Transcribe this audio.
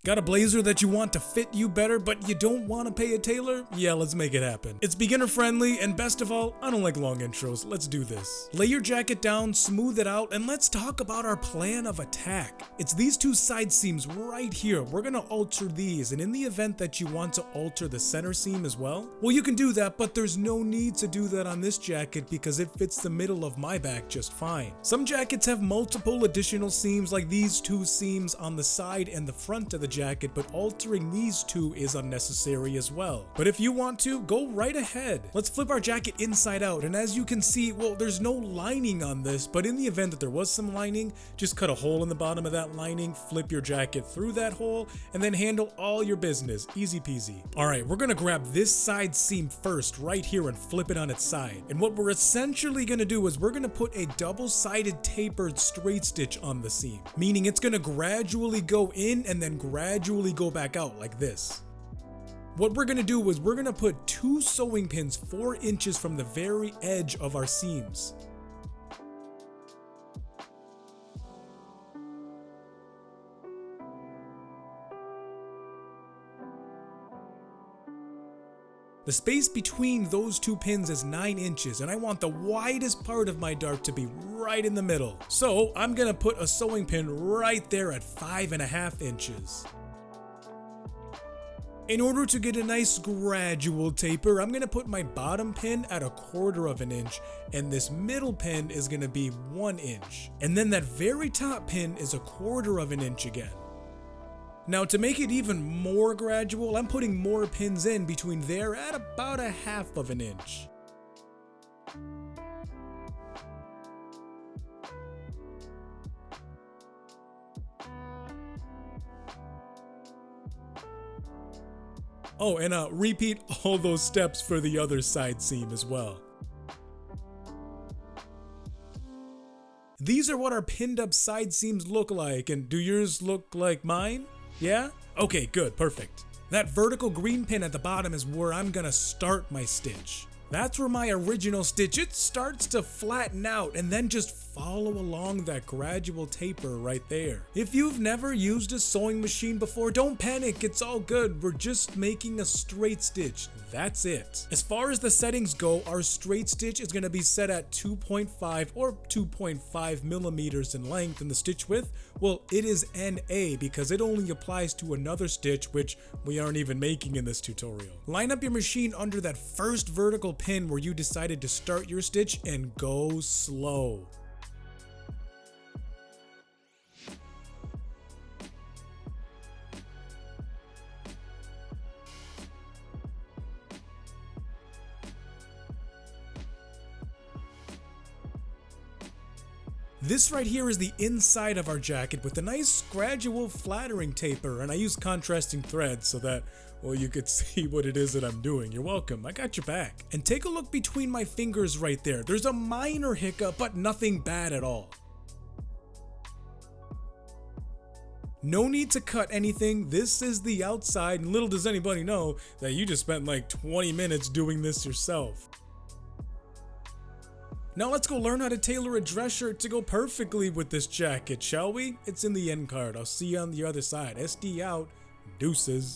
Got a blazer that you want to fit you better, but you don't want to pay a tailor? Yeah, let's make it happen. It's beginner friendly, and best of all, I don't like long intros. Let's do this. Lay your jacket down, smooth it out, and let's talk about our plan of attack. It's these two side seams right here. We're gonna alter these, and in the event that you want to alter the center seam as well, well, you can do that, but there's no need to do that on this jacket because it fits the middle of my back just fine. Some jackets have multiple additional seams, like these two seams on the side and the front of the jacket, but altering these two is unnecessary as well. But if you want to, go right ahead. Let's flip our jacket inside out, and as you can see, well, there's no lining on this, but in the event that there was some lining, just cut a hole in the bottom of that lining, flip your jacket through that hole, and then handle all your business. Easy peasy. Alright, we're gonna grab this side seam first right here and flip it on its side. And what we're essentially gonna do is we're gonna put a double-sided tapered straight stitch on the seam, meaning it's gonna gradually go in and then gradually go back out like this. What we're gonna do is we're gonna put 2 sewing pins 4 inches from the very edge of our seams. The space between those 2 pins is 9 inches, and I want the widest part of my dart to be right in the middle. So I'm gonna put a sewing pin right there at 5.5 inches. In order to get a nice gradual taper, I'm gonna put my bottom pin at 1/4 inch, and this middle pin is gonna be 1 inch. And then that very top pin is 1/4 inch again. Now to make it even more gradual, I'm putting more pins in between there at about 1/2 inch. Oh, and repeat all those steps for the other side seam as well. These are what our pinned up side seams look like, and do yours look like mine? Yeah? Okay, good, perfect. That vertical green pin at the bottom is where I'm gonna start my stitch. That's where my original stitch, it starts to flatten out and then just follow along that gradual taper right there. If you've never used a sewing machine before, don't panic, it's all good. We're just making a straight stitch. That's it. As far as the settings go, our straight stitch is going to be set at 2.5 or 2.5 millimeters in length, and the stitch width, well, it is NA because it only applies to another stitch, which we aren't even making in this tutorial. Line up your machine under that first vertical pin where you decided to start your stitch and go slow. This right here is the inside of our jacket with a nice gradual flattering taper, and I use contrasting threads so that, well, you could see what it is that I'm doing. You're welcome, I got your back. And take a look between my fingers right there. There's a minor hiccup, but nothing bad at all. No need to cut anything. This is the outside, and little does anybody know that you just spent like 20 minutes doing this yourself. Now let's go learn how to tailor a dress shirt to go perfectly with this jacket, shall we? It's in the end card. I'll see you on the other side. SD out. Deuces.